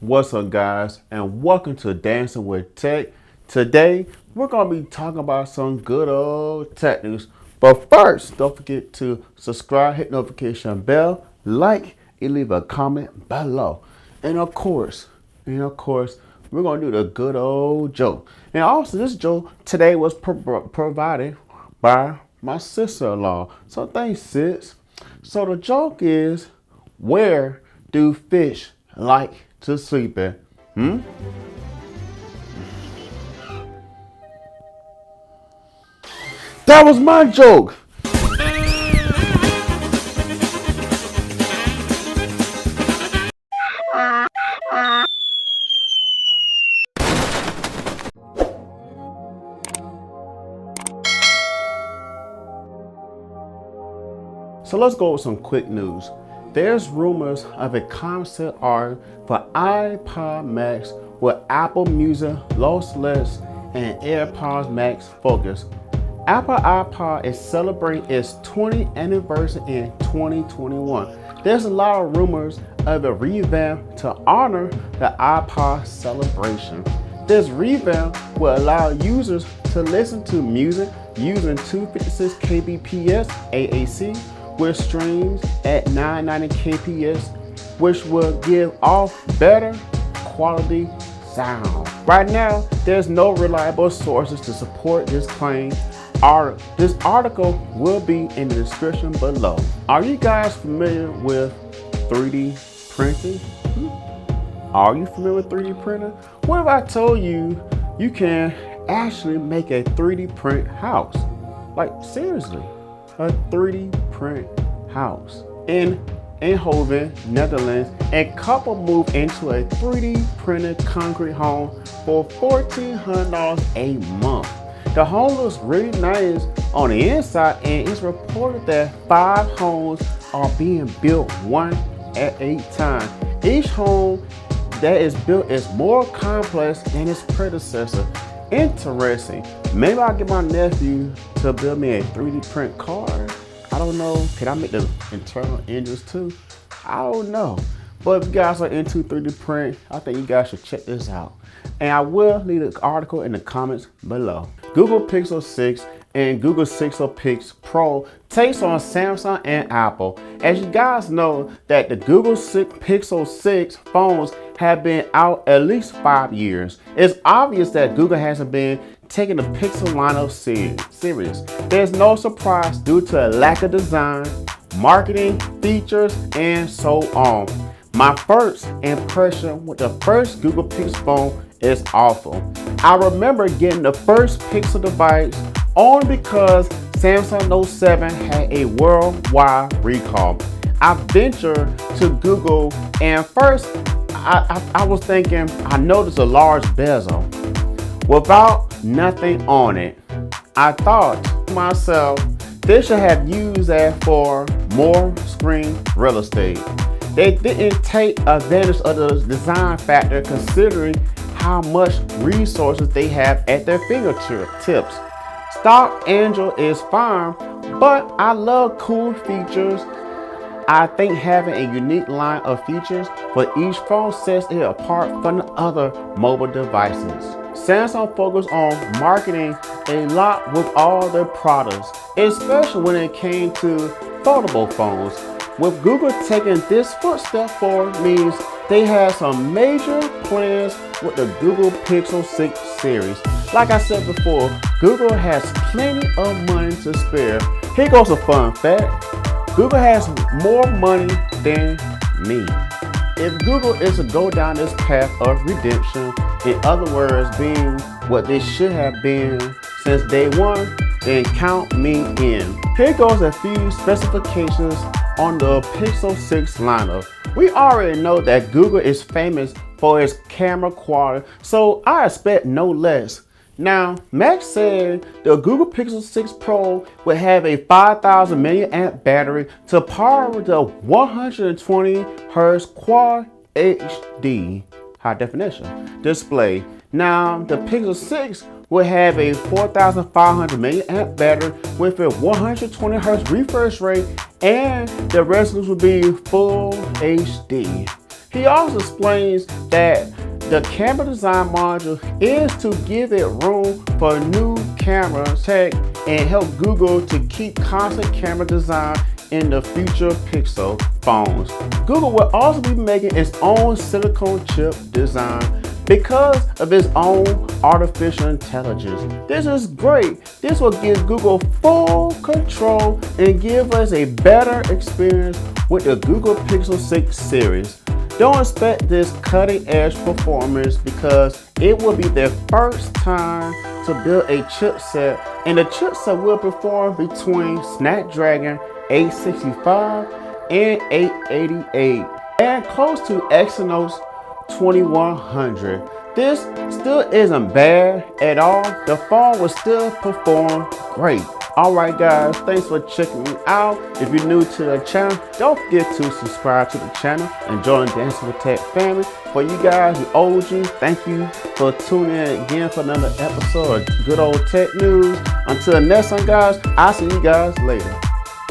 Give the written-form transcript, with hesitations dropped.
What's up, guys, and welcome to Dancing with Tech. Today, we're going to be talking about some good old tech news. But first, don't forget to subscribe, hit notification bell, like, and leave a comment below. And of course, we're going to do the good old joke. And also, this joke today was provided by my sister-in-law. So thanks, sis. So the joke is, where do fish like to sleep at? That was my joke. So let's go with some quick news. There's rumors of a concept art for iPod Max with Apple Music lossless and AirPods Max focus. Apple iPod is celebrating its 20th anniversary in 2021. There's a lot of rumors of a revamp to honor the iPod celebration. This revamp will allow users to listen to music using 256 kbps AAC with streams at 990 kbps, which will give off better quality sound. Right now, there's no reliable sources to support this claim. This article will be in the description below. Are you guys familiar with 3D printing? Are you familiar with 3D printing? What if I told you you can actually make a 3D print house? Like seriously, a 3D print house. In Eindhoven, Netherlands, a couple moved into a 3D printed concrete home for $1,400 a month. The home looks really nice on the inside, and it's reported that 5 homes are being built one at a time. Each home that is built is more complex than its predecessor. Interesting. Maybe I'll get my nephew to build me a 3D print car. I don't know. Can I make the internal engines too? I don't know. But if you guys are into 3D print, I think you guys should check this out. And I will leave an article in the comments below. Google Pixel 6 and Google Pixel Pro takes on Samsung and Apple. As you guys know that the Google Pixel 6 phones have been out at least 5 years. It's obvious that Google hasn't been taking the Pixel lineup serious. There's no surprise due to a lack of design, marketing, features, and so on. My first impression with the first Google Pixel phone is awful. I remember getting the first Pixel device only because Samsung Note 7 had a worldwide recall. I ventured to Google, and first I was thinking, I noticed a large bezel without nothing on it. I thought to myself, they should have used that for more screen real estate. They didn't take advantage of the design factor considering how much resources they have at their fingertips. Stock Android is fine, but I love cool features. I think having a unique line of features for each phone sets it apart from the other mobile devices. Samsung focused on marketing a lot with all their products, especially when it came to foldable phones. With Google taking this footstep forward means they have some major plans with the Google Pixel 6 series. Like I said before, Google has plenty of money to spare. Here goes a fun fact. Google has more money than me. If Google is to go down this path of redemption, in other words, being what they should have been since day one, then count me in. Here goes a few specifications on the Pixel 6 lineup. We already know that Google is famous for its camera quality, so I expect no less. Now, Max said the Google Pixel 6 Pro will have a 5,000 mAh battery to power the 120 Hz Quad HD high definition display. Now, the Pixel 6 will have a 4,500 mAh battery with a 120 Hz refresh rate, and the resolution will be full HD. He also explains that the camera design module is to give it room for new camera tech and help Google to keep constant camera design in the future Pixel phones. Google will also be making its own silicone chip design because of its own artificial intelligence. This is great. This will give Google full control and give us a better experience with the Google Pixel 6 series. Don't expect this cutting edge performance because it will be their first time to build a chipset, and the chipset will perform between Snapdragon 865 and 888 and close to Exynos 2100. This still isn't bad at all. The phone will still perform great. Alright guys, thanks for checking me out. If you're new to the channel, don't forget to subscribe to the channel and join the Dancing with Tech family. For you guys, the OG, thank you for tuning in again for another episode of Good Old Tech News. Until next time guys, I'll see you guys later.